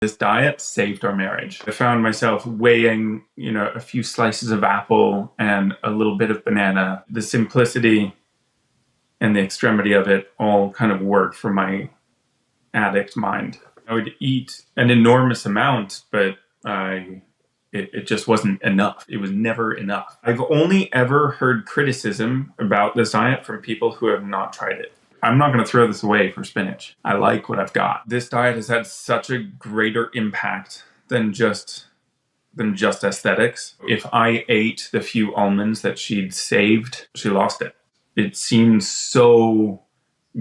This diet saved our marriage. I found myself weighing, a few slices of apple and a little bit of banana. The simplicity and the extremity of it all kind of worked for my addict mind. I would eat an enormous amount, but it just wasn't enough. It was never enough. I've only ever heard criticism about this diet from people who have not tried it. I'm not going to throw this away for spinach. I like what I've got. This diet has had such a greater impact than just aesthetics. If I ate the few almonds that she'd saved, she lost it. It seemed so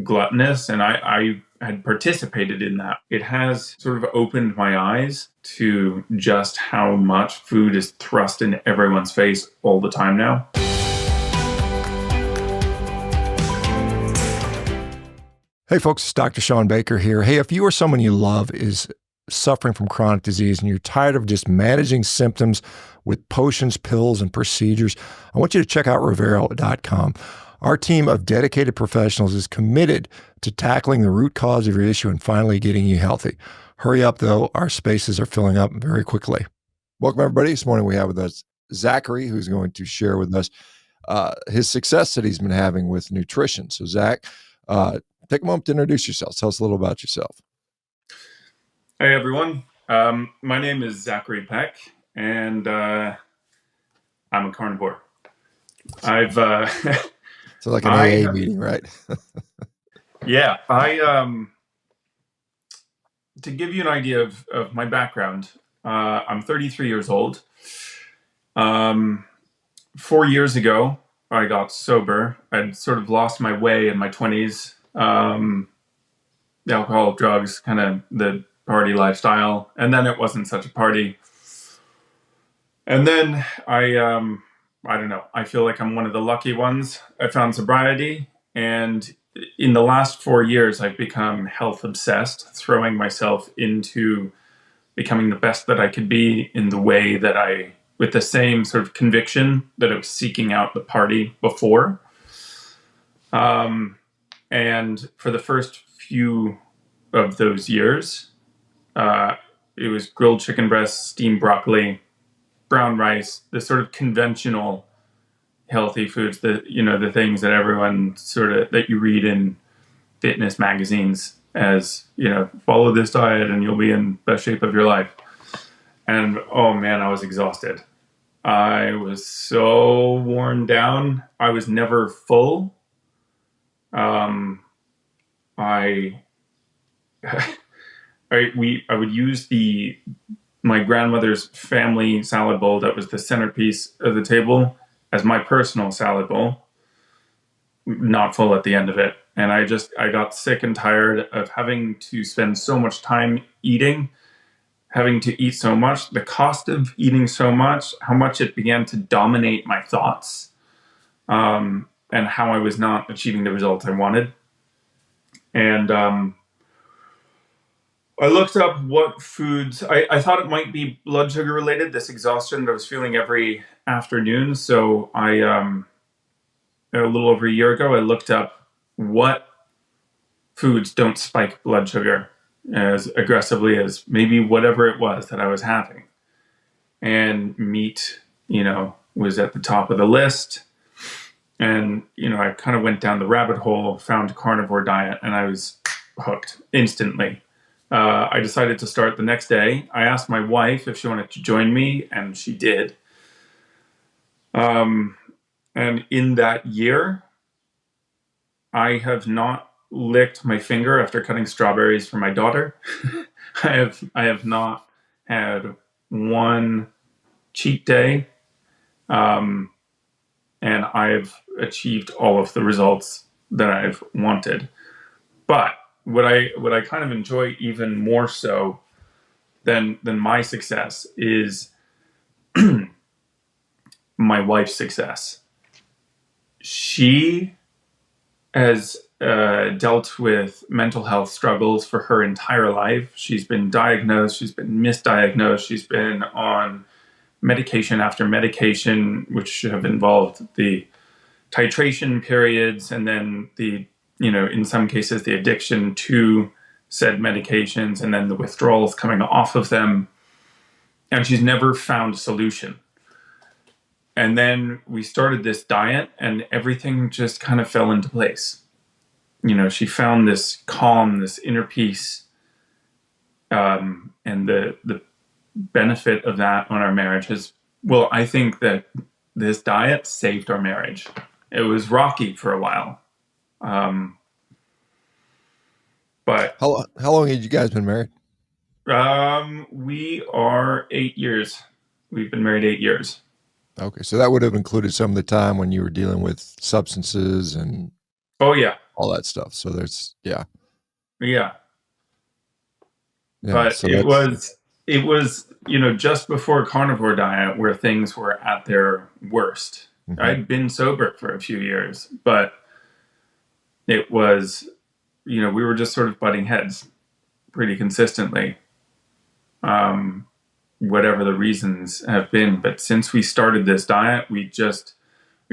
gluttonous, and I had participated in that. It has sort of opened my eyes to just how much food is thrust in everyone's face all the time now. Hey folks, it's Dr. ShawnBaker here. Hey, if you or someone you love is suffering from chronic disease and you're tired of just managing symptoms with potions, pills, and procedures, I want you to check out Revero.com. Our team of dedicated professionals is committed to tackling the root cause of your issue and finally getting you healthy. Hurry up, though. Our spaces are filling up very quickly. Welcome, everybody. This morning we have with us Zackary, who's going to share with us his success that he's been having with nutrition. So, Zach, take a moment to introduce yourself. Tell us a little about yourself. Hey, everyone. My name is Zackary Peck, and I'm a carnivore. I've... So like an AA meeting, right? Yeah. To give you an idea of my background, I'm 33 years old. 4 years ago, I got sober. I'd sort of lost my way in my 20s. Alcohol, drugs, kind of the party lifestyle. And then it wasn't such a party. And then I don't know. I feel like I'm one of the lucky ones. I found sobriety. And in the last 4 years, I've become health obsessed, throwing myself into becoming the best that I could be in the way that with the same sort of conviction that I was seeking out the party before. And for the first few of those years, it was grilled chicken breasts, steamed broccoli, brown rice, the sort of conventional healthy foods, the things that everyone that you read in fitness magazines as, follow this diet and you'll be in best shape of your life. And oh man, I was exhausted. I was so worn down. I was never full. I would use my grandmother's family salad bowl that was the centerpiece of the table as my personal salad bowl, not full at the end of it. And I got sick and tired of having to spend so much time eating, having to eat so much, the cost of eating so much, how much it began to dominate my thoughts, and how I was not achieving the results I wanted. And I looked up what foods, I thought it might be blood sugar related, this exhaustion that I was feeling every afternoon. So a little over a year ago, I looked up what foods don't spike blood sugar as aggressively as maybe whatever it was that I was having. And meat, was at the top of the list. And, I kind of went down the rabbit hole, found CarnivoreDiet, and I was hooked instantly. I decided to start the next day. I asked my wife if she wanted to join me, and she did. And in that year, I have not licked my finger after cutting strawberries for my daughter. I have not had one cheat day. And I've achieved all of the results that I've wanted. But what I kind of enjoy even more so than my success is my wife's success. She has dealt with mental health struggles for her entire life. She's been diagnosed, she's been misdiagnosed, she's been on medication after medication, which have involved the titration periods and then in some cases, the addiction to said medications and then the withdrawals coming off of them. And she's never found a solution. And then we started this diet and everything just kind of fell into place. She found this calm, this inner peace, and the benefit of that on our marriage is, well, I think that this diet saved our marriage. It was rocky for a while. But how long had you guys been married? we are 8 years. We've been married 8 years. Okay, so that would have included some of the time when you were dealing with substances and Oh yeah, all that stuff. So there's yeah. Yeah, But so it that's was just before carnivore diet where things were at their worst. mhm. I'd been sober for a few years, but it was we were just sort of butting heads pretty consistently, whatever the reasons have been. But since we started this diet, we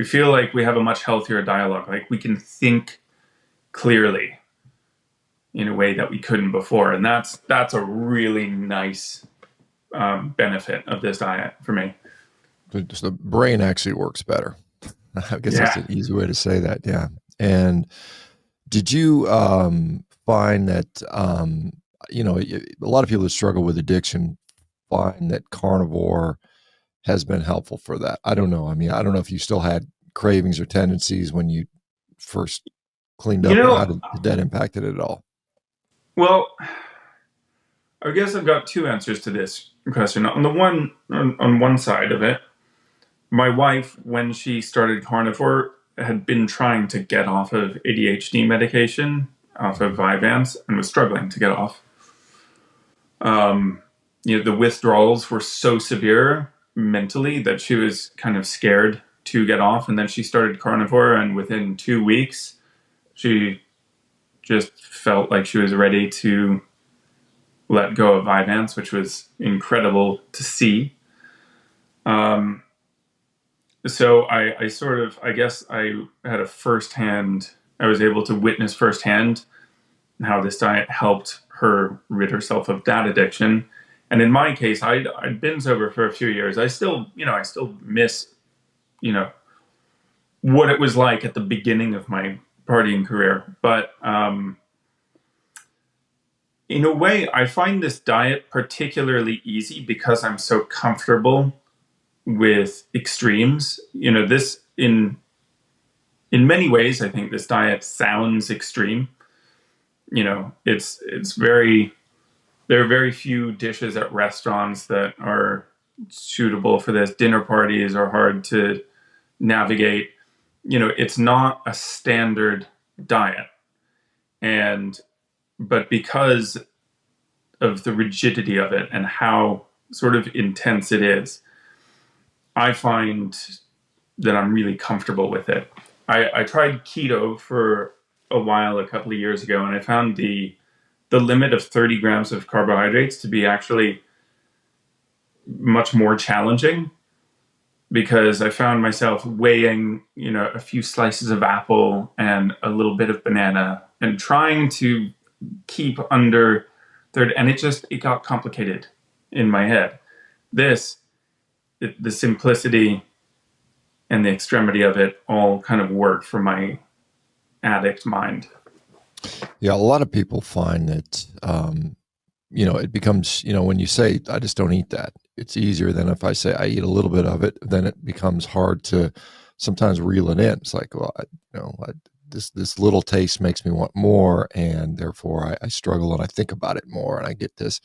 feel like we have a much healthier dialogue. Like we can think clearly in a way that we couldn't before, and that's a really nice benefit of this diet for me. Just the brain actually works better. I guess that's Yeah. an easy way to say that. Yeah. And did you find that a lot of people that struggle with addiction find that carnivore has been helpful for that? I don't know. I mean, I don't know if you still had cravings or tendencies when you first cleaned up, or how did that impact it at all? Well, I guess I've got two answers to this question. On one side of it, my wife, when she started carnivore, had been trying to get off of ADHD medication, off of Vyvanse, and was struggling to get off. The withdrawals were so severe mentally that she was kind of scared to get off. And then she started carnivore, and within 2 weeks, she just felt like she was ready to let go of Vyvanse, which was incredible to see. So I guess I had I was able to witness firsthand how this diet helped her rid herself of that addiction. And in my case, I'd been sober for a few years. I still miss, what it was like at the beginning of my partying career. But in a way, I find this diet particularly easy because I'm so comfortable with extremes. This in many ways, I think this diet sounds extreme. It's very, there are very few dishes at restaurants that are suitable for this. Dinner parties are hard to navigate. It's not a standard diet. But because of the rigidity of it and how sort of intense it is, I find that I'm really comfortable with it. I tried keto for a while a couple of years ago, and I found the limit of 30 grams of carbohydrates to be actually much more challenging, because I found myself weighing, a few slices of apple and a little bit of banana and trying to keep under 30, and it got complicated in my head. The simplicity and the extremity of it all kind of work for my addict mind. Yeah, a lot of people find that, it becomes, when you say, I just don't eat that, it's easier than if I say I eat a little bit of it, then it becomes hard to sometimes reel it in. It's like, well, this little taste makes me want more, and therefore I struggle and I think about it more, and I get this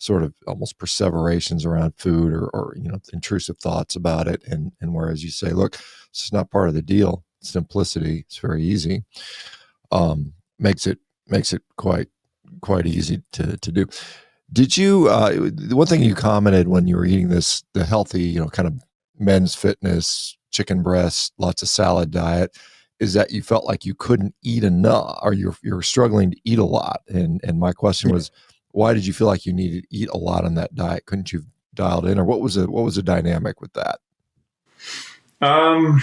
sort of almost perseverations around food, or intrusive thoughts about it. And whereas you say, look, this is not part of the deal. Simplicity, it's very easy. Makes it quite easy to do. Did you, the one thing you commented when you were eating this, the healthy, kind of men's fitness, chicken breast, lots of salad diet, is that you felt like you couldn't eat enough, or you're struggling to eat a lot. And my question was, why did you feel like you needed to eat a lot on that diet? Couldn't you have dialed in, or what was the dynamic with that? I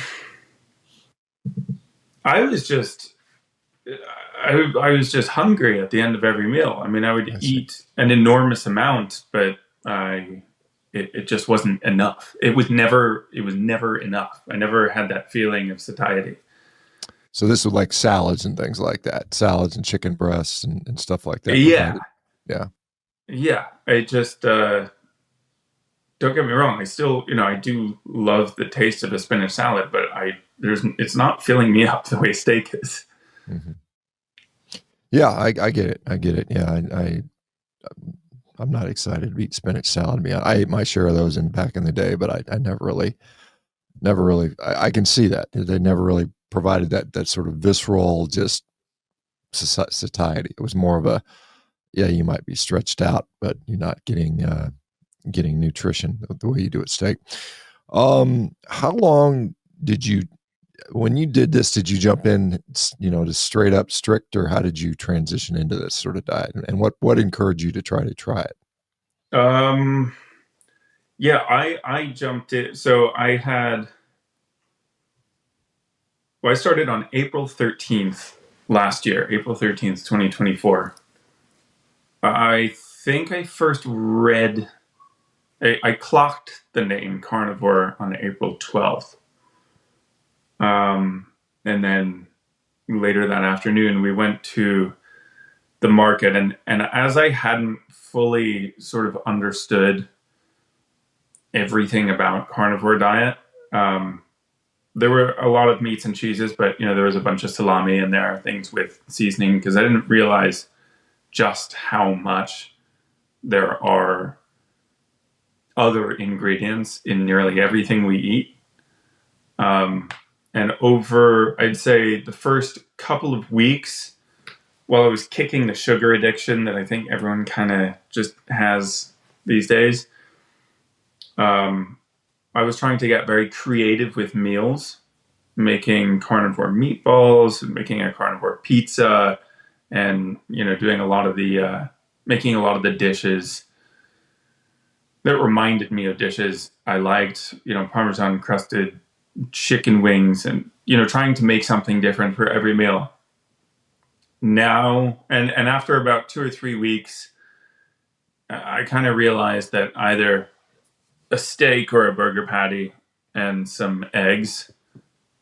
was just, I was just hungry at the end of every meal. I mean, I would I see. eat an enormous amount, but it just wasn't enough. It was never enough. I never had that feeling of satiety. So this was like salads and things like that, salads and chicken breasts and stuff like that Yeah, provided. Yeah. yeah. I just don't get me wrong. I still, I do love the taste of a spinach salad, but it's not filling me up the way steak is. Mm-hmm. Yeah, I get it. I get it. Yeah, I'm not excited to eat spinach salad. I ate my share of those back in the day, but I never really. I can see that they never really provided that sort of visceral just satiety. It was more of a, yeah, you might be stretched out, but you're not getting nutrition the way you do at steak. How long did you, when you did this, did you jump in, to straight up strict, or how did you transition into this sort of diet? And what encouraged you to try it? Um, yeah, I jumped it. So I started on April 13th last year, April 13th, 2024. I think I first read, I clocked the name Carnivore on April 12th. And then later that afternoon, we went to the market. And as I hadn't fully sort of understood everything about carnivore diet, there were a lot of meats and cheeses, but there was a bunch of salami in there, things with seasoning, because I didn't realize just how much there are other ingredients in nearly everything we eat. And over, I'd say, the first couple of weeks, while I was kicking the sugar addiction that I think everyone kind of just has these days, I was trying to get very creative with meals, making carnivore meatballs, making a carnivore pizza, and doing a lot of the making a lot of the dishes that reminded me of dishes I liked. Parmesan crusted chicken wings, and trying to make something different for every meal. Now, and after about 2 or 3 weeks, I kind of realized that either a steak or a burger patty and some eggs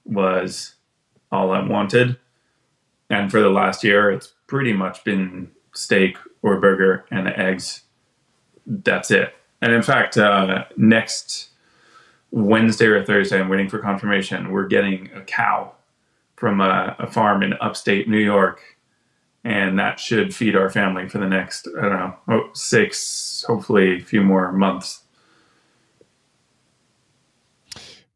was all I wanted. And for the last year, it's pretty much been steak or burger and eggs. That's it. And in fact, next Wednesday or Thursday, I'm waiting for confirmation. We're getting a cow from a farm in upstate New York. And that should feed our family for the next, I don't know, 6, hopefully a few more months.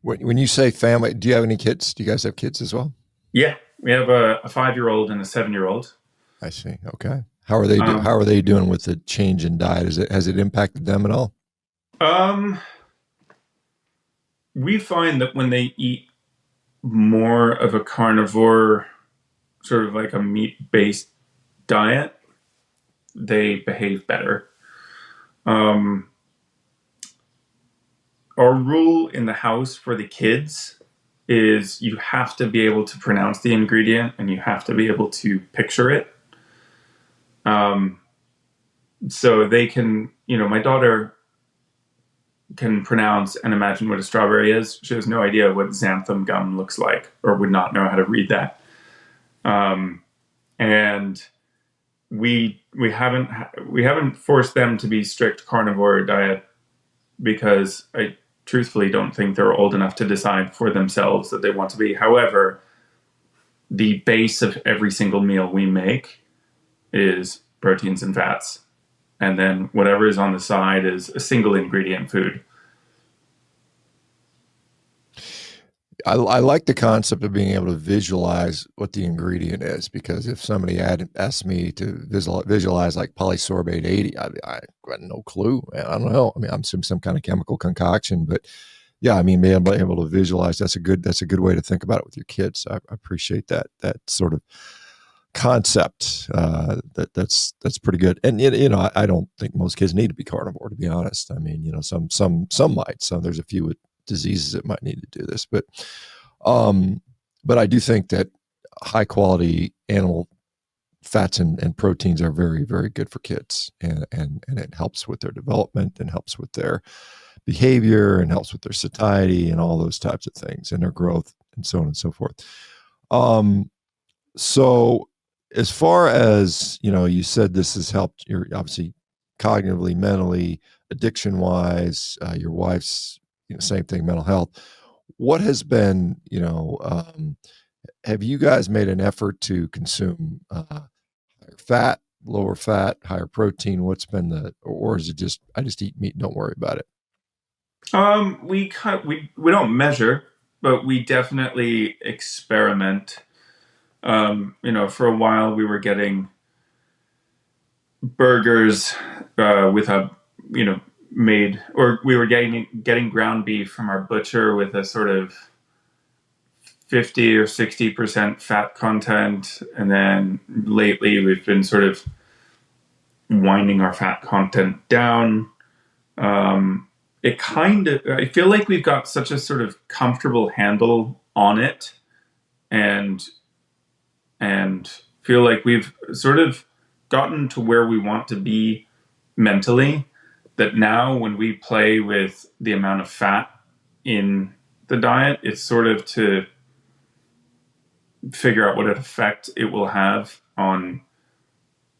When you say family, do you have any kids? Do you guys have kids as well? Yeah, we have a 5-year-old and a 7-year-old. I see. Okay. How are they How are they doing with the change in diet? Has it impacted them at all? We find that when they eat more of a carnivore, sort of like a meat-based diet, they behave better. Our rule in the house for the kids is you have to be able to pronounce the ingredient and you have to be able to picture it. So they can, my daughter can pronounce and imagine what a strawberry is. She has no idea what xanthan gum looks like, or would not know how to read that. And we haven't forced them to be strict carnivore diet because I truthfully don't think they're old enough to decide for themselves that they want to be. However, the base of every single meal we make is proteins and fats. And then whatever is on the side is a single ingredient food. I like the concept of being able to visualize what the ingredient is, because if somebody asked me to visualize like polysorbate 80, I got no clue. Man, I don't know. I mean, I'm some kind of chemical concoction, but yeah, I mean, being able to visualize, that's a good way to think about it with your kids. I appreciate that sort of concept. That's pretty good. And I don't think most kids need to be carnivore, to be honest. I mean, some might. So there's a few with diseases that might need to do this, but I do think that high quality animal fats and proteins are very, very good for kids, and it helps with their development and helps with their behavior and helps with their satiety and all those types of things and their growth and so on and so forth. Um, so as far as, you said this has helped your obviously cognitively, mentally, addiction wise, your wife's, same thing, mental health. What has been, have you guys made an effort to consume higher fat, lower fat, higher protein? What's been or is it just, I just eat meat, don't worry about it? We don't measure, but we definitely experiment. For a while we were getting burgers with a, made, or we were getting ground beef from our butcher with a sort of 50 or 60% fat content, and then lately we've been sort of winding our fat content down. I feel like we've got such a sort of comfortable handle on it, and feel like we've sort of gotten to where we want to be mentally, that now when we play with the amount of fat in the diet, it's sort of to figure out what effect it will have on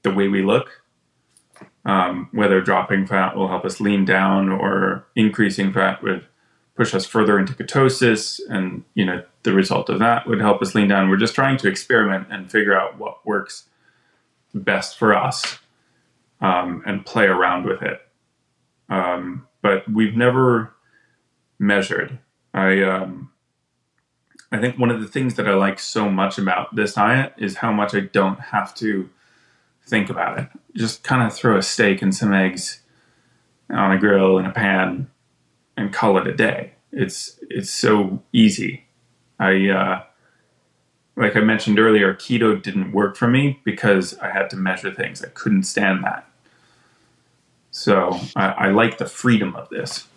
the way we look. Whether dropping fat will help us lean down, or increasing fat would push us further into ketosis, and the result of that would help us lean down. We're just trying to experiment and figure out what works best for us, and play around with it. But we've never measured. I think one of the things that I like so much about this diet is how much I don't have to think about it. Just kind of throw a steak and some eggs on a grill in a pan and call it a day. It's so easy. Like I mentioned earlier, keto didn't work for me because I had to measure things. I couldn't stand that. So I like the freedom of this.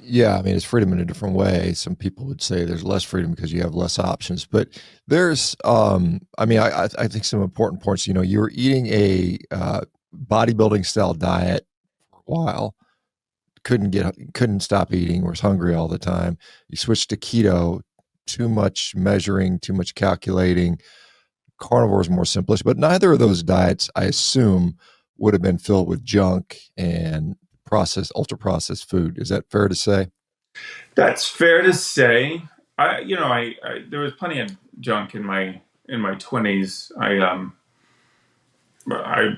Yeah, I mean, it's freedom in a different way. Some people would say there's less freedom because you have less options, but there's, I think some important points. You're eating a bodybuilding style diet for a while, couldn't stop eating, was hungry all the time. You switched to keto, too much measuring, too much calculating. Carnivore is more simplish, but neither of those diets, I assume, would have been filled with junk and ultra processed food. Is that fair to say? That's fair to say. I there was plenty of junk in my 20s. I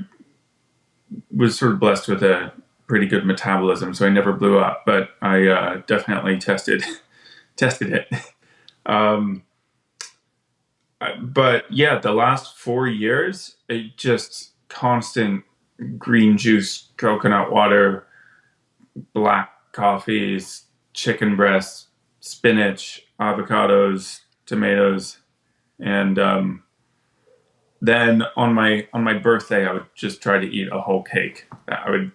was sort of blessed with a pretty good metabolism, so I never blew up. But I definitely tested it. Um, but yeah, the last 4 years, it just constant green juice, coconut water, black coffees, chicken breasts, spinach, avocados, tomatoes, and then on my birthday, I would just try to eat a whole cake. I would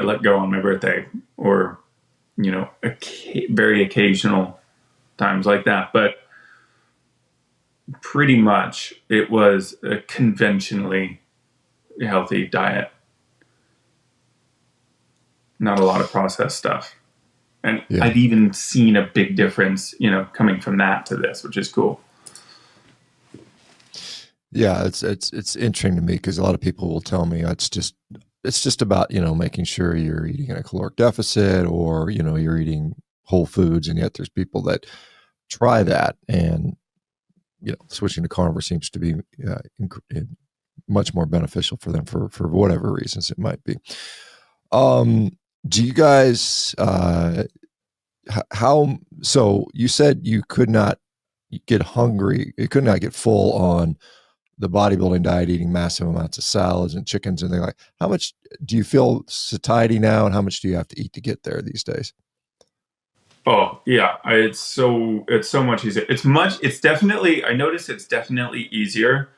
let go on my birthday, or very occasional times like that. But pretty much, it was a conventionally healthy diet. Not a lot of processed stuff. And Yeah. I've even seen a big difference, coming from that to this, which is cool. Yeah, it's interesting to me because a lot of people will tell me it's just about making sure you're eating in a caloric deficit, or you're eating whole foods, and yet there's people that try that, and switching to carnivore seems to be much more beneficial for them for whatever reasons it might be. Do you guys how so you said you could not get hungry, you could not get full on the bodybuilding diet, eating massive amounts of salads and chickens and things like. How much do you feel satiety now, and how much do you have to eat to get there these days? Oh yeah, it's so much easier. It's definitely, I notice it's definitely easier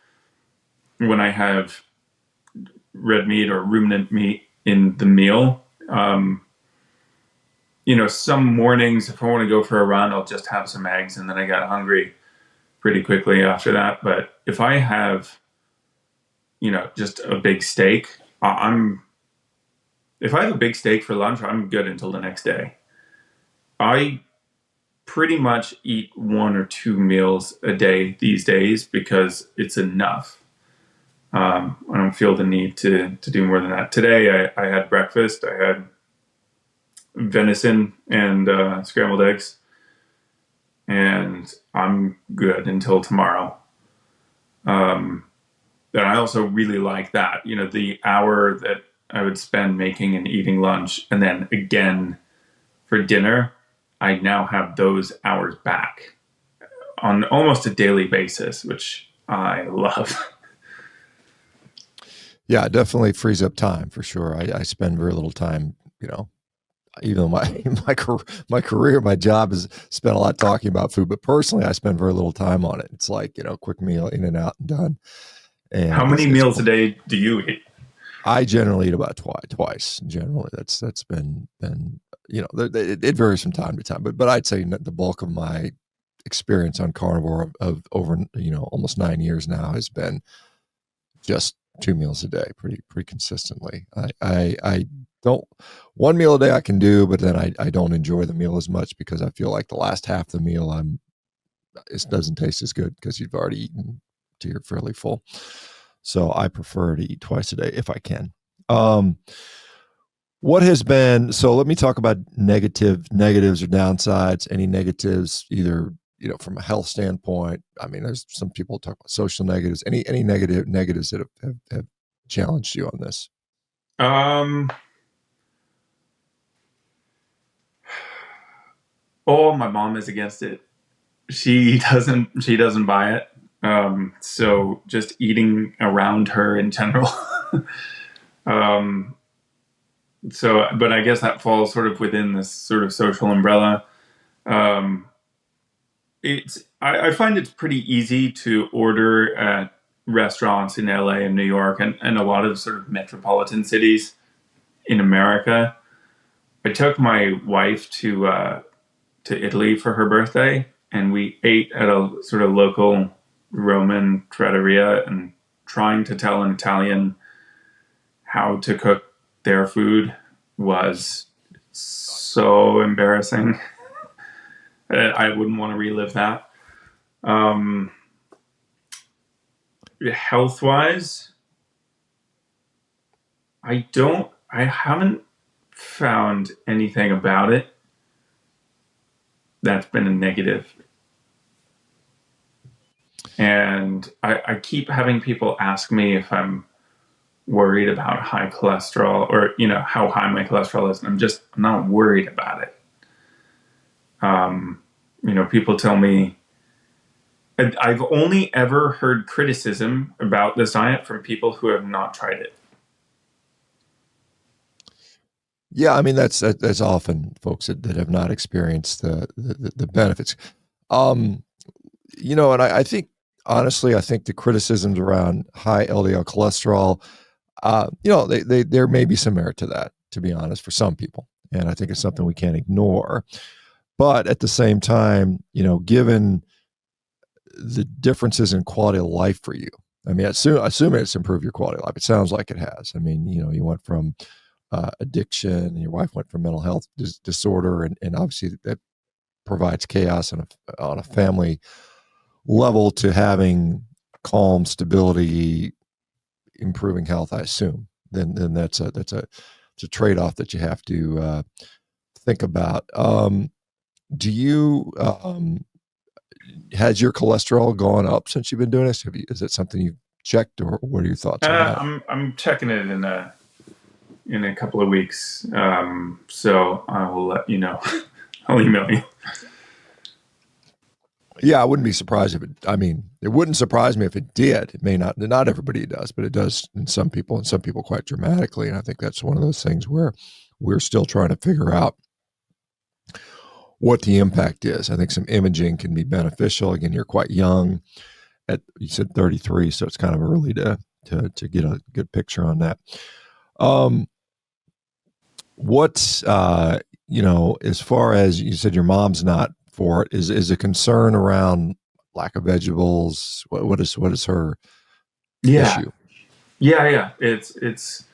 when I have red meat or ruminant meat in the meal. Some mornings, if I want to go for a run, I'll just have some eggs, and then I get hungry. pretty quickly after that. But if I have, just a big steak, if I have a big steak for lunch, I'm good until the next day. I pretty much eat 1 or 2 meals a day these days because it's enough. I don't feel the need to do more than that. Today, I had breakfast. I had venison and scrambled eggs, and I'm good until tomorrow. And I also really like that, the hour that I would spend making and eating lunch, and then again for dinner, I now have those hours back on almost a daily basis, which I love. Yeah, it definitely frees up time for sure. I spend very little time, even though my career, my job is spent a lot talking about food, but personally, I spend very little time on it. It's like, quick meal in and out and done. How And many meals a day do you eat? I generally eat about twice. Generally, that's been it varies from time to time, but I'd say the bulk of my experience on carnivore of over almost 9 years now has been just 2 meals a day, pretty consistently. I don't, one meal a day I can do, but then I don't enjoy the meal as much because I feel like the last half of the meal it doesn't taste as good because you've already eaten till you're fairly full. So I prefer to eat twice a day if I can. What has been, so let me talk about negatives or downsides, any negatives, either, from a health standpoint. I mean, there's some people talk about social negatives, any negatives that have challenged you on this. Oh, my mom is against it. She doesn't buy it. So just eating around her in general. um, but I guess that falls sort of within this sort of social umbrella. Um, I find it's pretty easy to order at restaurants in LA and New York and a lot of sort of metropolitan cities in America. I took my wife to Italy for her birthday, and we ate at a sort of local Roman trattoria, and trying to tell an Italian how to cook their food was so embarrassing. I wouldn't want to relive that. Health wise, I haven't found anything about it that's been a negative. And I keep having people ask me if I'm worried about high cholesterol or, how high my cholesterol is. And I'm not worried about it. People tell me, I've only ever heard criticism about this diet from people who have not tried it. Yeah, I mean that's often folks that have not experienced the benefits. And I think honestly, I think the criticisms around high LDL cholesterol, there may be some merit to that, to be honest, for some people, and I think it's something we can't ignore. But at the same time, given the differences in quality of life for you, I mean, assume it's improved your quality of life. It sounds like it has. I mean, you went from addiction, and your wife went from mental health disorder, and obviously that provides chaos on a family level to having calm, stability, improving health. I assume then that's a trade-off that you have to think about. Do you has your cholesterol gone up since you've been doing this? Is it something you've checked, or what are your thoughts on that? I'm checking it in a couple of weeks. So I will let you know. I'll email you. Yeah, I wouldn't be surprised if it wouldn't surprise me if it did. It may not everybody does, but it does in some people, and some people quite dramatically. And I think that's one of those things where we're still trying to figure out what the impact is. I think some imaging can be beneficial. Again, you're quite young you said 33, so it's kind of early to get a good picture on that. What's as far as you said, your mom's not for it, is a concern around lack of vegetables? What is her Yeah, issue? yeah. It's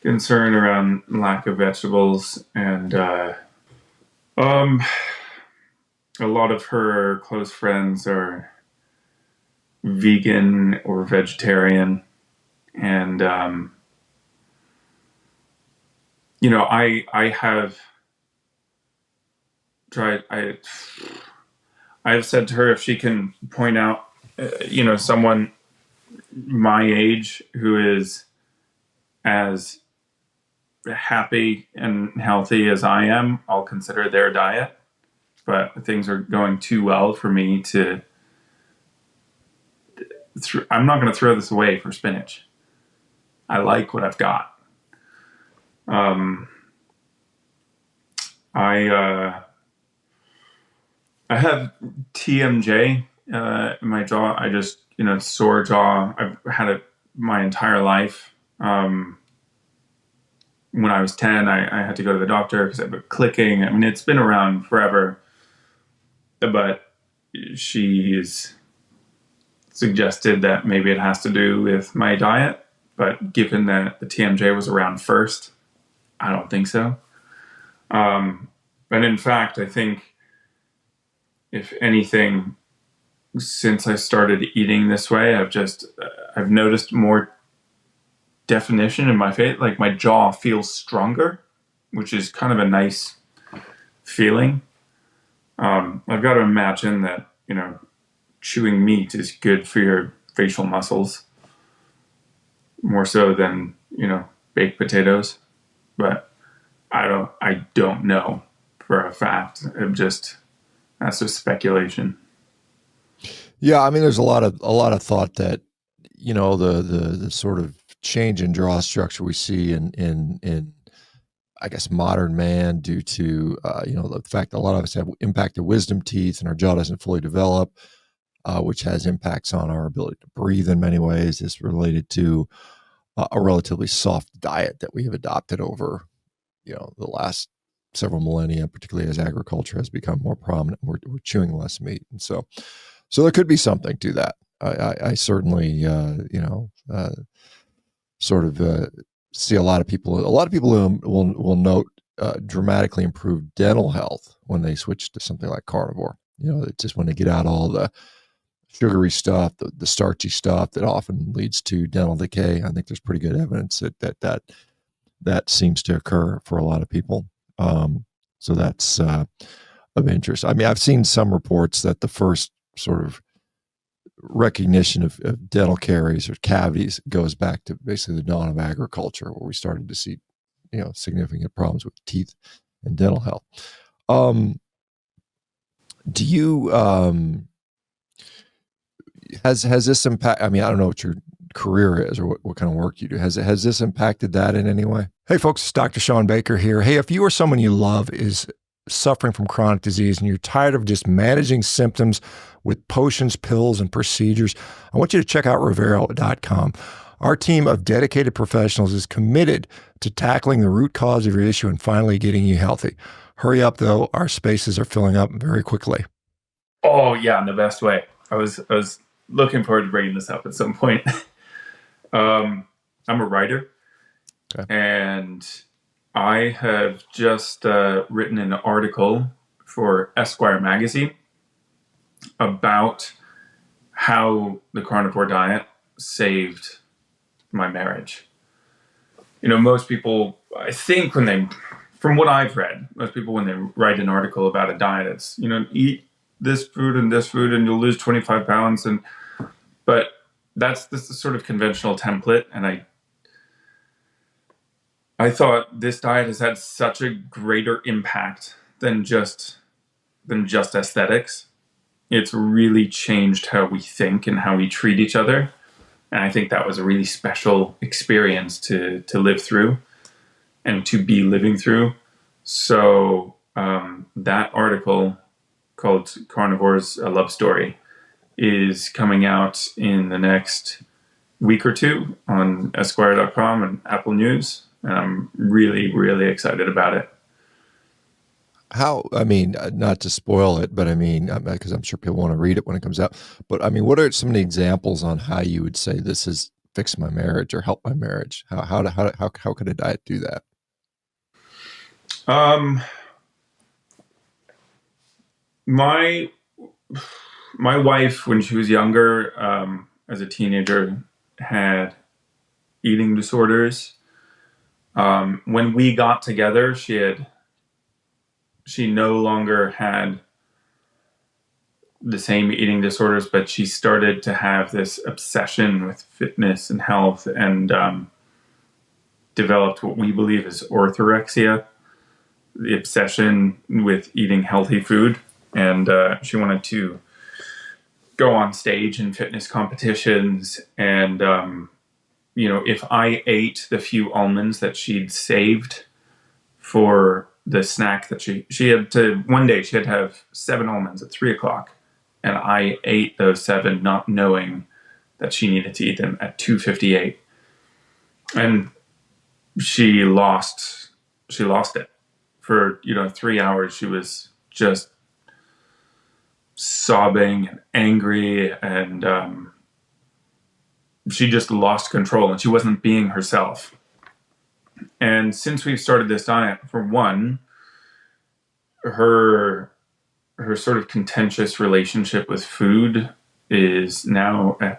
concern around lack of vegetables, and um, a lot of her close friends are vegan or vegetarian, and I have tried. I've said to her if she can point out, someone my age who is as happy and healthy as I am, I'll consider their diet. But things are going too well for me to. I'm not going to throw this away for spinach. I like what I've got. Um, I I have TMJ in my jaw. I just sore jaw. I've had it my entire life. When I was 10, I had to go to the doctor because I've been clicking. I mean, it's been around forever, but she's suggested that maybe it has to do with my diet. But given that the TMJ was around first, I don't think so. And in fact, I think if anything, since I started eating this way, I've noticed more definition in my face. Like my jaw feels stronger, which is kind of a nice feeling. I've got to imagine that chewing meat is good for your facial muscles more so than baked potatoes, but I don't know for a fact. That's just speculation. Yeah, I mean, there's a lot of thought that the sort of change in jaw structure we see in I guess modern man due to the fact that a lot of us have impacted wisdom teeth and our jaw doesn't fully develop, which has impacts on our ability to breathe in many ways, is related to a relatively soft diet that we have adopted over the last several millennia, particularly as agriculture has become more prominent. We're chewing less meat, and so there could be something to that. I certainly sort of see a lot of people will note dramatically improved dental health when they switch to something like carnivore. It's just when they get out all the sugary stuff, the starchy stuff that often leads to dental decay. I think there's pretty good evidence that seems to occur for a lot of people. So that's of interest. I mean, I've seen some reports that the first sort of recognition of dental caries or cavities goes back to basically the dawn of agriculture, where we started to see significant problems with teeth and dental health. Do you has this impact? I mean, I don't know what your career is or what kind of work you do. Has this impacted that in any way? Hey folks, it's Dr. ShawnBaker here. Hey, if you or someone you love is suffering from chronic disease and you're tired of just managing symptoms with potions, pills, and procedures, I want you to check out Revero.com. Our team of dedicated professionals is committed to tackling the root cause of your issue and finally getting you healthy. Hurry up, though. Our spaces are filling up very quickly. Oh yeah, in the best way. I was looking forward to bringing this up at some point. I'm a writer, Okay. and I have just written an article for Esquire magazine about how the carnivore diet saved my marriage. Most people, I think from what I've read, most people when they write an article about a diet, it's, eat this food and you'll lose 25 pounds. But that's the sort of conventional template. And I thought this diet has had such a greater impact than just aesthetics. It's really changed how we think and how we treat each other. And I think that was a really special experience to live through and to be living through. So that article called Carnivore's A Love Story is coming out in the next week or two on Esquire.com and Apple News. And I'm really, really excited about it. How, I mean, not to spoil it, but I mean, because I'm sure people want to read it when it comes out. But I mean, what are some of the examples on how you would say this has fixed my marriage or helped my marriage? How could a diet do that? Um, my my wife, when she was younger, as a teenager, had eating disorders. When we got together, she no longer had the same eating disorders, but she started to have this obsession with fitness and health, and developed what we believe is orthorexia, the obsession with eating healthy food. And she wanted to go on stage in fitness competitions. And, if I ate the few almonds that she'd saved for the snack that she had to, one day she had to have 7 almonds at 3 o'clock. And I ate those 7, not knowing that she needed to eat them at 2:58. And she lost it for 3 hours. She was just sobbing and angry, and she just lost control, and she wasn't being herself. And since we've started this diet, for one, her sort of contentious relationship with food is now a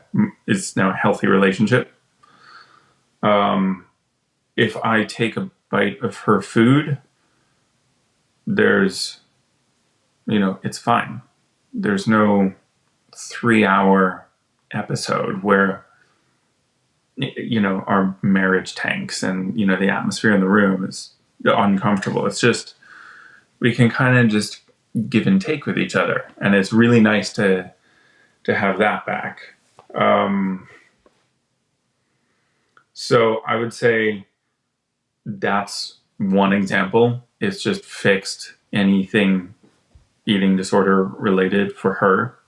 healthy relationship. If I take a bite of her food, there's it's fine. There's no 3-hour episode where our marriage tanks, and the atmosphere in the room is uncomfortable. It's just, we can kind of just give and take with each other, and it's really nice to have that back. So I would say that's one example. It's just fixed anything eating disorder related for her,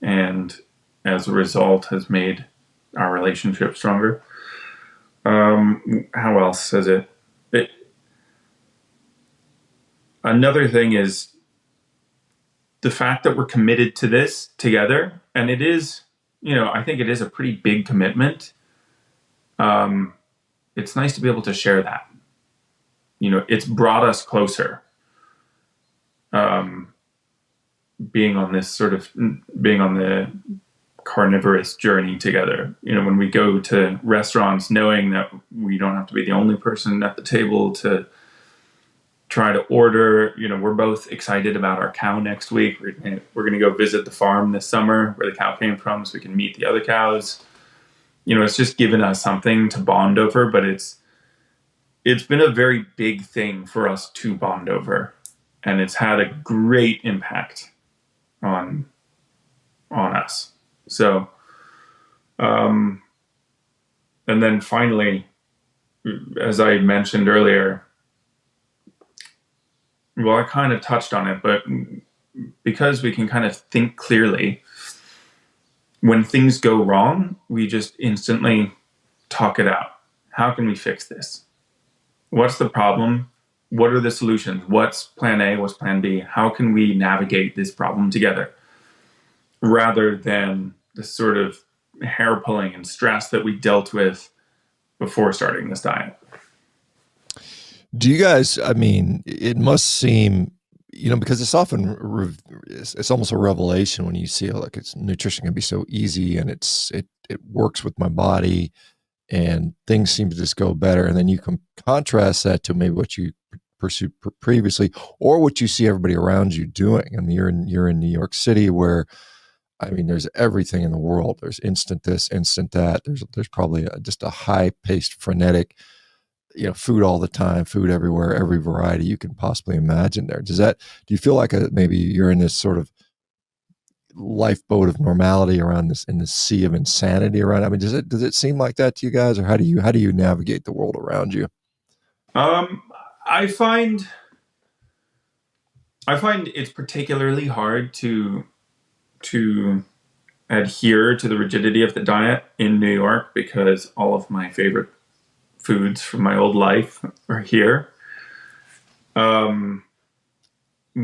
and as a result has made our relationship stronger. How else has it another thing is the fact that we're committed to this together, and it is, I think it is a pretty big commitment. It's nice to be able to share that. It's brought us closer. Being on the carnivorous journey together. When we go to restaurants, knowing that we don't have to be the only person at the table to try to order. We're both excited about our cow next week. We're going to go visit the farm this summer where the cow came from, so we can meet the other cows. It's just given us something to bond over, but it's been a very big thing for us to bond over, and it's had a great impact on us. So, and then finally, as I mentioned earlier, well, I kind of touched on it, but because we can kind of think clearly, when things go wrong, we just instantly talk it out. How can we fix this? What's the problem? What are the solutions? What's plan A? What's plan B? How can we navigate this problem together? Rather than the sort of hair pulling and stress that we dealt with before starting this diet. Do you guys, I mean, it must seem, because it's often, it's almost a revelation when you see nutrition can be so easy, and it works with my body, and things seem to just go better. And then you can contrast that to maybe what you pursued previously, or what you see everybody around you doing. I mean, you're in New York City, where, I mean, there's everything in the world. There's instant this, instant that. There's probably just a high-paced, frenetic, food all the time, food everywhere, every variety you can possibly imagine there. Do you feel like maybe you're in this sort of lifeboat of normality around this, in the sea of insanity around? I mean, does it seem like that to you guys, or how do you navigate the world around you? I find it's particularly hard to adhere to the rigidity of the diet in New York, because all of my favorite foods from my old life are here.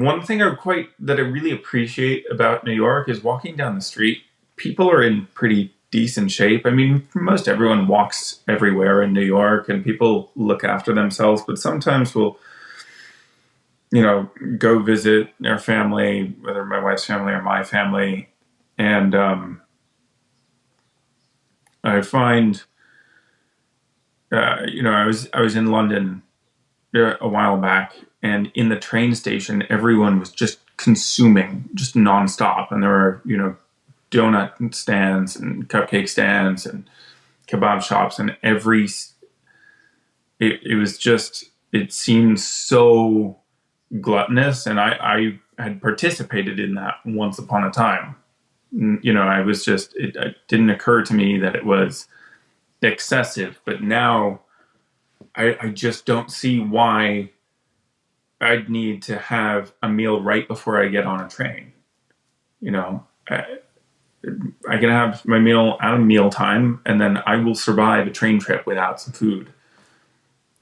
one thing that I really appreciate about New York is walking down the street. People are in pretty decent shape. I mean, most everyone walks everywhere in New York, and people look after themselves. But sometimes we'll, go visit their family, whether my wife's family or my family, and I find, I was in London a while back, and in the train station, everyone was just consuming just nonstop, and there were donut stands and cupcake stands and kebab shops, and it was just, it seemed so gluttonous, and I had participated in that once upon a time. I was just, it didn't occur to me that it was excessive, but now I just don't see why I'd need to have a meal right before I get on a train. I can have my meal at a meal time, and then I will survive a train trip without some food.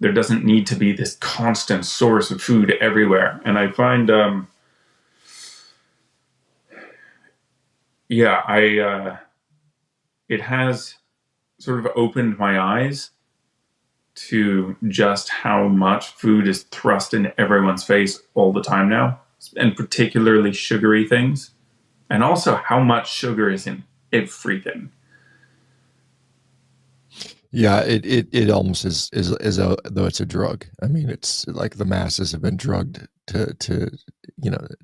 There doesn't need to be this constant source of food everywhere. And I find, it has sort of opened my eyes to just how much food is thrust in everyone's face all the time now, and particularly sugary things, and also how much sugar is in everything. Yeah, it almost is though it's a drug. I mean, it's like the masses have been drugged to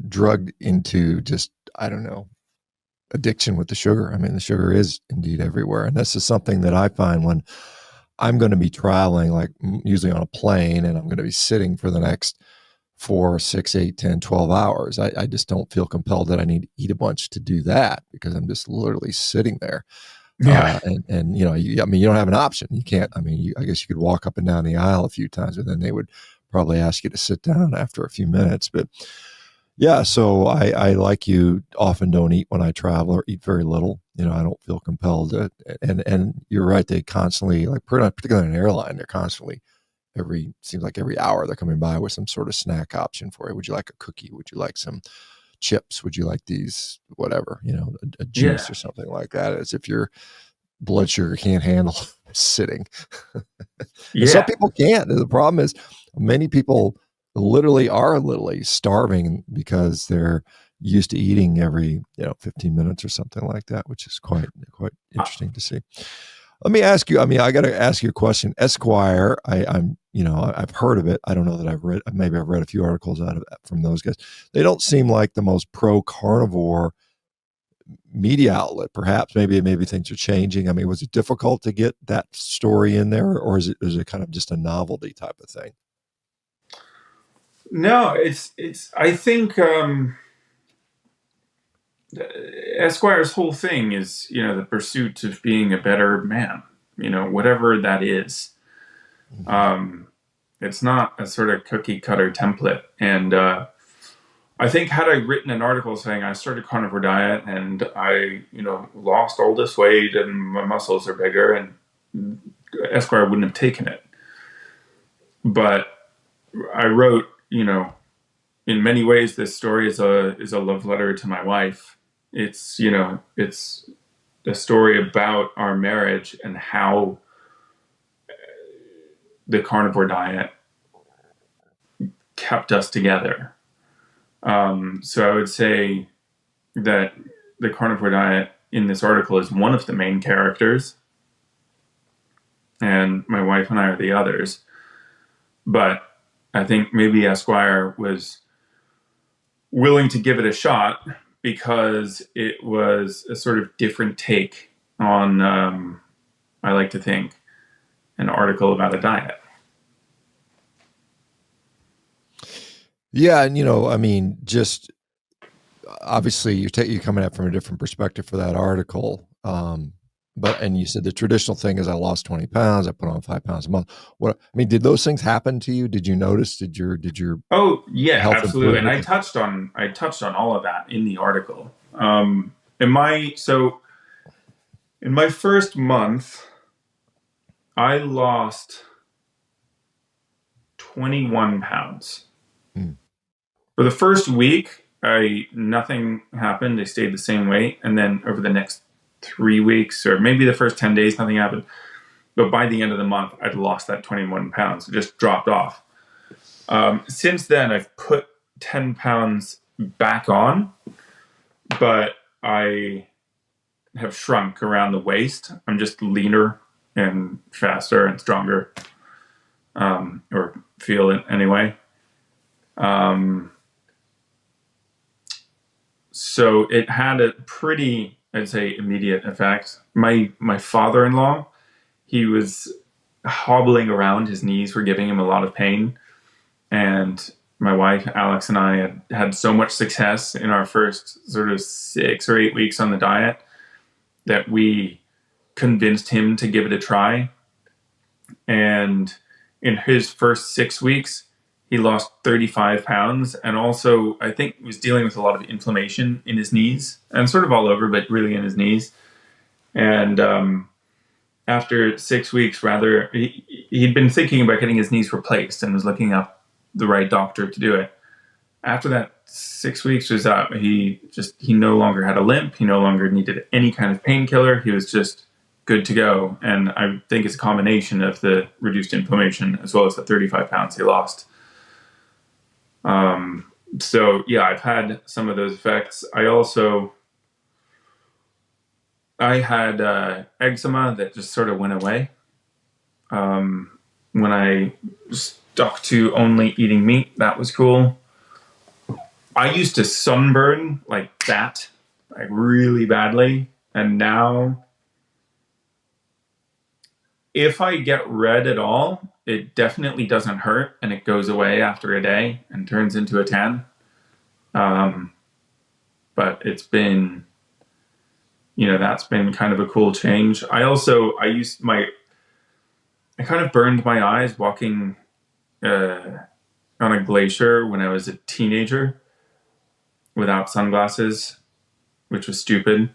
drugged into just, I don't know, addiction with the sugar. I mean, the sugar is indeed everywhere, and this is something that I find when I'm going to be traveling, like usually on a plane, and I'm going to be sitting for the next 4, 6, 8, 10, 12 hours. I just don't feel compelled that I need to eat a bunch to do that, because I'm just literally sitting there. Yeah. And you don't have an option. You can't. I mean, I guess you could walk up and down the aisle a few times, but then they would probably ask you to sit down after a few minutes. But yeah, so I like you, often don't eat when I travel, or eat very little. I don't feel compelled to, and you're right. They constantly, like particularly in an airline, they're constantly, seems like every hour they're coming by with some sort of snack option for you. Would you like a cookie? Would you like some chips? Would you like these, whatever, a juice Yeah. or something like that, as if your blood sugar can't handle sitting. And some Yeah. people can't. The problem is many people are literally starving because they're used to eating every 15 minutes or something like that, which is quite interesting to see. Let me ask you, I mean, I got to ask you a question. Esquire, I've heard of it. I don't know that I've read, maybe I've read a few articles from those guys. They don't seem like the most pro carnivore media outlet. Perhaps maybe things are changing. I mean, was it difficult to get that story in there, or is it kind of just a novelty type of thing? No, I think, Esquire's whole thing is, the pursuit of being a better man, whatever that is. Um, it's not a sort of cookie cutter template. And I think, had I written an article saying I started carnivore diet and I, lost all this weight and my muscles are bigger, and Esquire wouldn't have taken it. But I wrote, in many ways, this story is a love letter to my wife. It's a story about our marriage and how the carnivore diet kept us together. So I would say that the carnivore diet in this article is one of the main characters, and my wife and I are the others. But I think maybe Esquire was willing to give it a shot because it was a sort of different take on, I like to think, an article about a diet. Yeah, and I mean, just obviously you're coming at it from a different perspective for that article. And you said the traditional thing is I lost 20 pounds, I put on 5 pounds a month. Did those things happen to you? Did you notice? Did your Oh yeah, health absolutely. improve And with I it? touched on all of that in the article. In my first month, I lost 21 pounds. Mm. For the first week, nothing happened. They stayed the same weight. And then over the next 3 weeks, or maybe the first 10 days, nothing happened. But by the end of the month, I'd lost that 21 pounds. It just dropped off. Since then, I've put 10 pounds back on, but I have shrunk around the waist. I'm just leaner and faster and stronger, or feel it anyway. So it had a pretty, I'd say, immediate effect. My father-in-law, he was hobbling around. His knees were giving him a lot of pain. And my wife, Alex, and I had so much success in our first sort of 6 or 8 weeks on the diet that we convinced him to give it a try. And in his first 6 weeks, he lost 35 pounds. And also, I think was dealing with a lot of inflammation in his knees and sort of all over, but really in his knees. And after 6 weeks, he'd been thinking about getting his knees replaced and was looking up the right doctor to do it. After that 6 weeks was up, he no longer had a limp. He no longer needed any kind of painkiller. He was just good to go. And I think it's a combination of the reduced inflammation as well as the 35 pounds he lost. So yeah, I've had some of those effects. I had eczema that just sort of went away when I stuck to only eating meat. That was cool. I used to sunburn like that, like really badly. And now, if I get red at all, it definitely doesn't hurt, and it goes away after a day and turns into a tan. But it's been, that's been kind of a cool change. I kind of burned my eyes walking on a glacier when I was a teenager without sunglasses, which was stupid.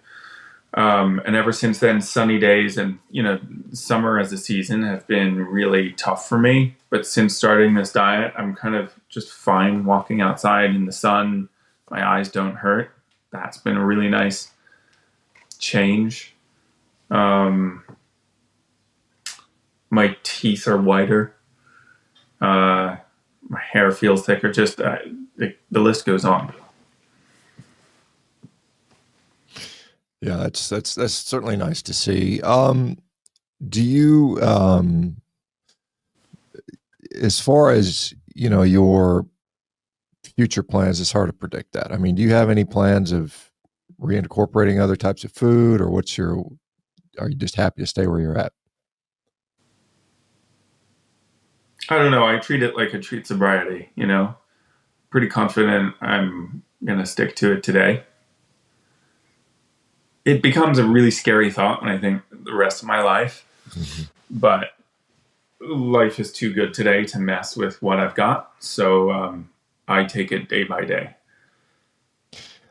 And ever since then, sunny days and, summer as a season have been really tough for me. But since starting this diet, I'm kind of just fine walking outside in the sun. My eyes don't hurt. That's been a really nice change. My teeth are whiter. My hair feels thicker. Just the list goes on. Yeah, that's certainly nice to see. Do you, as far as your future plans, it's hard to predict that. I mean, do you have any plans of reincorporating other types of food, or are you just happy to stay where you're at? I don't know. I treat it like I treat sobriety, pretty confident I'm going to stick to it today. It becomes a really scary thought when I think the rest of my life, but life is too good today to mess with what I've got. So I take it day by day.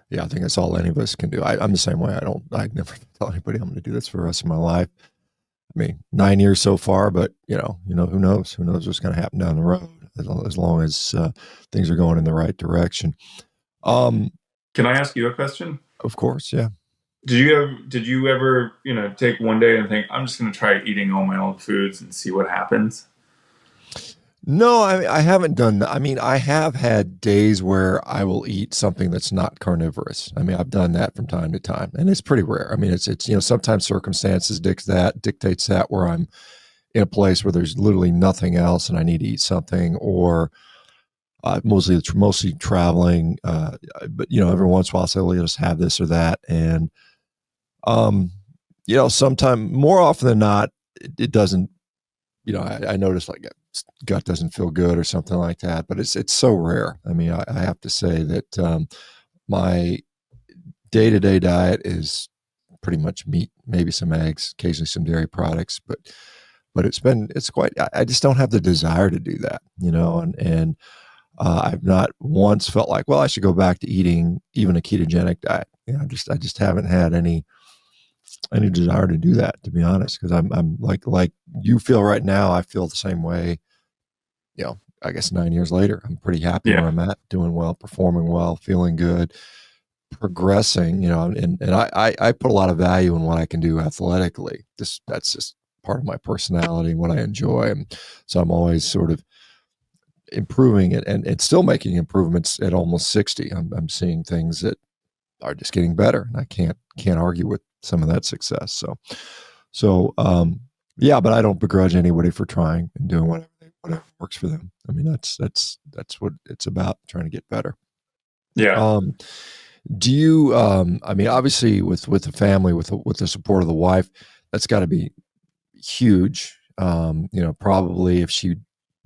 Yeah, I think that's all any of us can do. I'm the same way. I never tell anybody I'm going to do this for the rest of my life. I mean, 9 years so far, but who knows? Who knows what's going to happen down the road as long as things are going in the right direction. Can I ask you a question? Of course, yeah. Did you ever, take one day and think, I'm just going to try eating all my old foods and see what happens? No, I haven't done that. I mean, I have had days where I will eat something that's not carnivorous. I mean, I've done that from time to time, and it's pretty rare. I mean, it's sometimes circumstances dictates that where I'm in a place where there's literally nothing else and I need to eat something, or mostly traveling. But every once in a while, I'll say, well, just have this or that, and sometime more often than not, it doesn't. I notice like gut doesn't feel good or something like that, but it's so rare. I mean, I have to say that my day-to-day diet is pretty much meat, maybe some eggs, occasionally some dairy products, but it's quite. I just don't have the desire to do that, and I've not once felt like, well, I should go back to eating even a ketogenic diet. I just haven't had any desire to do that, to be honest, because I'm like you feel right now. I feel the same way, I guess 9 years later, I'm pretty happy where Yeah. I'm at, doing well, performing well, feeling good, progressing, and I put a lot of value in what I can do athletically. That's just part of my personality and what I enjoy. And so I'm always sort of improving it and still making improvements at almost 60. I'm seeing things that are just getting better, and I can't argue with some of that success. So yeah, but I don't begrudge anybody for trying and doing whatever works for them. I mean, that's what it's about, trying to get better. Yeah. Um, do you? I mean, obviously, with the family, with the support of the wife, that's got to be huge. Probably if she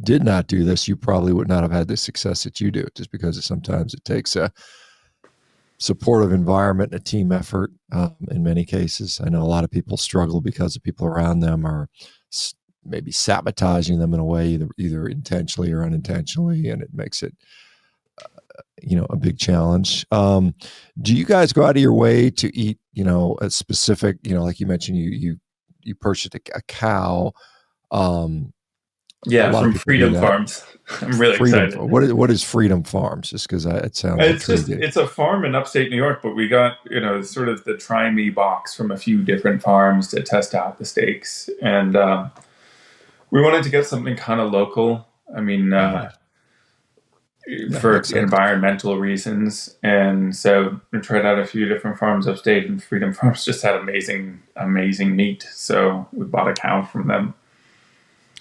did not do this, you probably would not have had the success that you do, just because sometimes it takes a supportive environment and a team effort. In many cases, I know a lot of people struggle because the people around them are maybe sabotaging them in a way, either intentionally or unintentionally, and it makes it a big challenge. Do you guys go out of your way to eat a specific, like you mentioned, you purchased a cow? A Yeah. lot of From people do Freedom that. Farms. I'm really Freedom. excited. What is Freedom Farms? Just because it sounds intriguing. It's a farm in upstate New York, but we got, sort of the try me box from a few different farms to test out the steaks. And we wanted to get something kind of local. I mean, Yeah, for makes sense. environmental reasons. And so we tried out a few different farms upstate, and Freedom Farms just had amazing, amazing meat. So we bought a cow from them.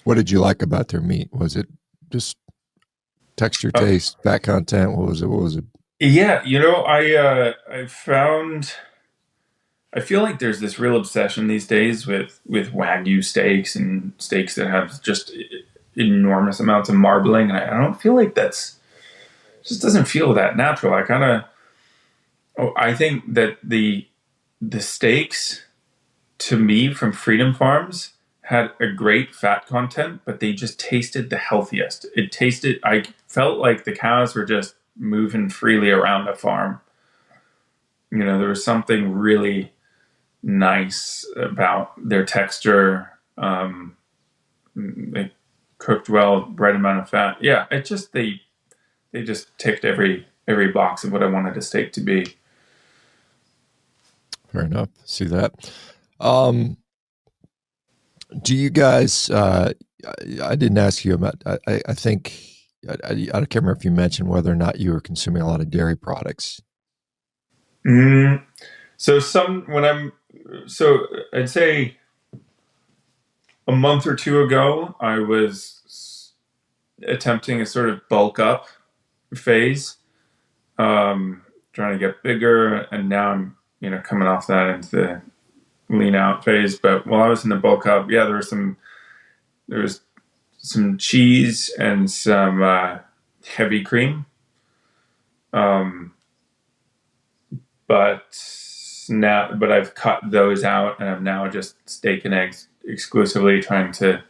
What did you like about their meat? Was it just texture, Uh, taste, fat content? What was it? What was it? yeah, I found I feel like there's this real obsession these days with Wagyu steaks and steaks that have just enormous amounts of marbling. And I don't feel like that's just doesn't feel that natural. I think that the steaks to me from Freedom Farms had a great fat content, but they just tasted the healthiest. I felt like the cows were just moving freely around the farm. There was something really nice about their texture. They cooked well, right amount of fat. Yeah, they just ticked every box of what I wanted a steak to be. Fair enough. See that. Um, do you guys? I didn't ask you about. I think I can't remember if you mentioned whether or not you were consuming a lot of dairy products. Mm, so I'd say a month or two ago, I was attempting a sort of bulk up phase, trying to get bigger, and now I'm coming off that into the lean out phase. But while I was in the bulk up, yeah, there was some cheese and some heavy cream. Um, but I've cut those out, and I'm now just steak and eggs exclusively, trying to,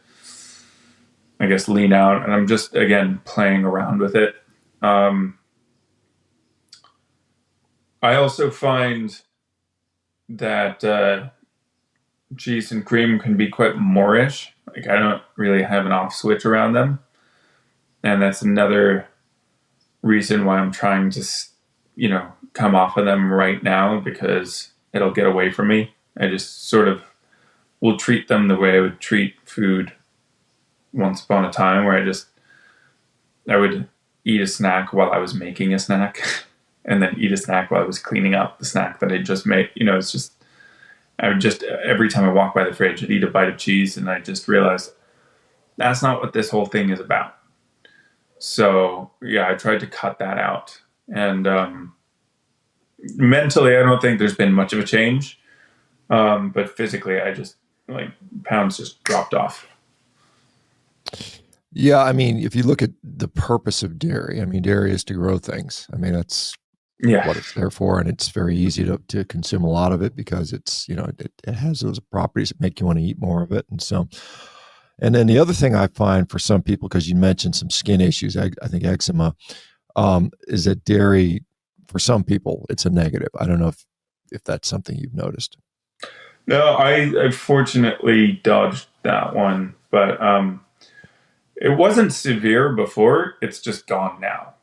I guess, lean out, and I'm just again playing around with it. Um, I also find that cheese and cream can be quite moreish. Like I don't really have an off switch around them, and that's another reason why I'm trying to, come off of them right now, because it'll get away from me. I just sort of will treat them the way I would treat food once upon a time, where I would eat a snack while I was making a snack, and then eat a snack while I was cleaning up the snack that I just made. It's just I would just every time I walk by the fridge, I'd eat a bite of cheese, and I just realized that's not what this whole thing is about. So yeah, I tried to cut that out, and mentally, I don't think there's been much of a change, but physically, I just like pounds just dropped off. Yeah, I mean, if you look at the purpose of dairy, I mean, dairy is to grow things. I mean, that's Yeah, what it's there for, and it's very easy to consume a lot of it because it's it has those properties that make you want to eat more of it, and so. And then the other thing I find for some people, because you mentioned some skin issues, I think eczema, is that dairy for some people it's a negative. I don't know if that's something you've noticed. no, I fortunately dodged that one, but It wasn't severe before. It's just gone now.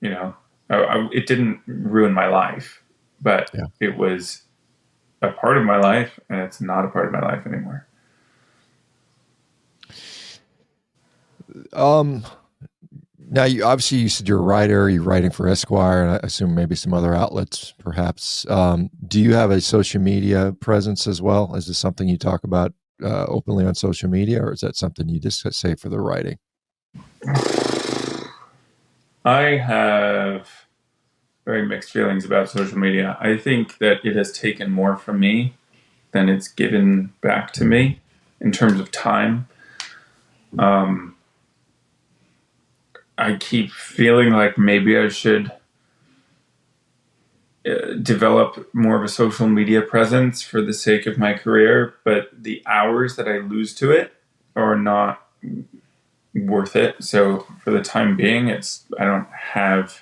You know, it didn't ruin my life, but Yeah. it was a part of my life, and it's not a part of my life anymore. Now, you obviously you said you're a writer. You're writing for Esquire, and I assume maybe some other outlets, perhaps. Do you have a social media presence as well? Is this something you talk about openly on social media, or is that something you just say for the writing? I have very mixed feelings about social media. I think that it has taken more from me than it's given back to me in terms of time. I keep feeling like maybe I should develop more of a social media presence for the sake of my career, but the hours that I lose to it are not worth it. So for the time being, I don't have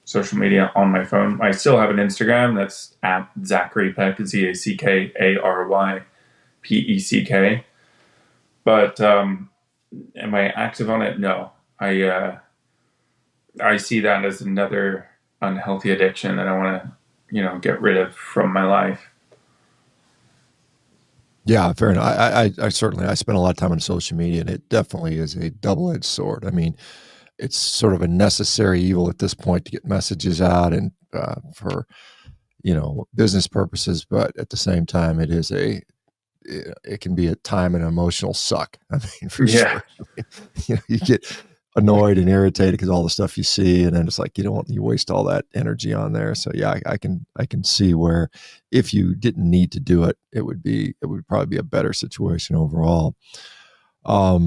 social media on my phone. I still have an Instagram that's at Zackary Peck, ZACKARYPECK. But am I active on it? No. I see that as another unhealthy addiction that I want to, get rid of from my life. Yeah, fair enough. I certainly I spend a lot of time on social media, and it definitely is a double-edged sword. I mean, it's sort of a necessary evil at this point to get messages out and for business purposes, but at the same time, it can be a time and emotional suck. I mean, for Yeah. sure. You get annoyed and irritated because all the stuff you see, and then it's like you waste all that energy on there. So yeah, I can see where if you didn't need to do it, it would probably be a better situation overall. All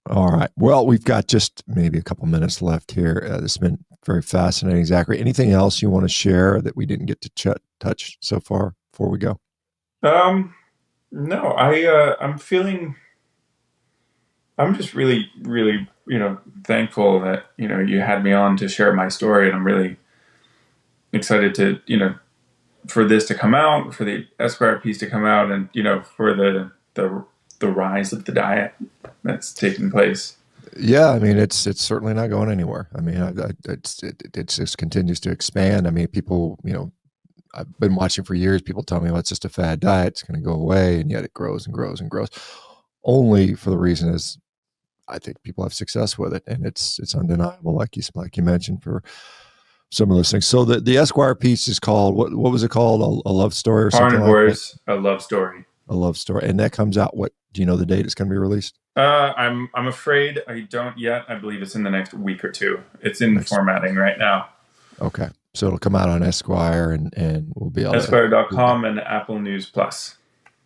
right. Well, we've got just maybe a couple minutes left here. This has been very fascinating, Zackary. Anything else you want to share that we didn't get to touch so far before we go? No, I'm just really, really, thankful that, you had me on to share my story. And I'm really excited to, for this to come out, for the Esquire piece to come out, and, for the rise of the diet that's taking place. Yeah, I mean, it's certainly not going anywhere. I mean, it just continues to expand. I mean, people, I've been watching for years. People tell me, well, it's just a fad diet. It's going to go away. And yet it grows and grows and grows only for the reason is I think people have success with it. And it's undeniable. Like you mentioned for some of those things. So the Esquire piece is called, what was it called? A love story or something like that? Carnivores, a love story. A love story. And that comes out, do you know the date it's going to be released? I'm afraid I don't yet. I believe it's in the next week or two. It's in formatting right now. Okay. So it'll come out on Esquire and we'll be able to Esquire.com and Apple News Plus.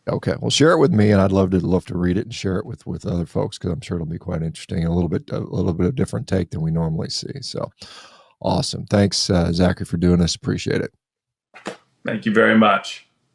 Okay. Well, share it with me, and I'd love to read it and share it with other folks because I'm sure it'll be quite interesting and a little bit of different take than we normally see. So awesome. Thanks, Zackary, for doing this. Appreciate it. Thank you very much.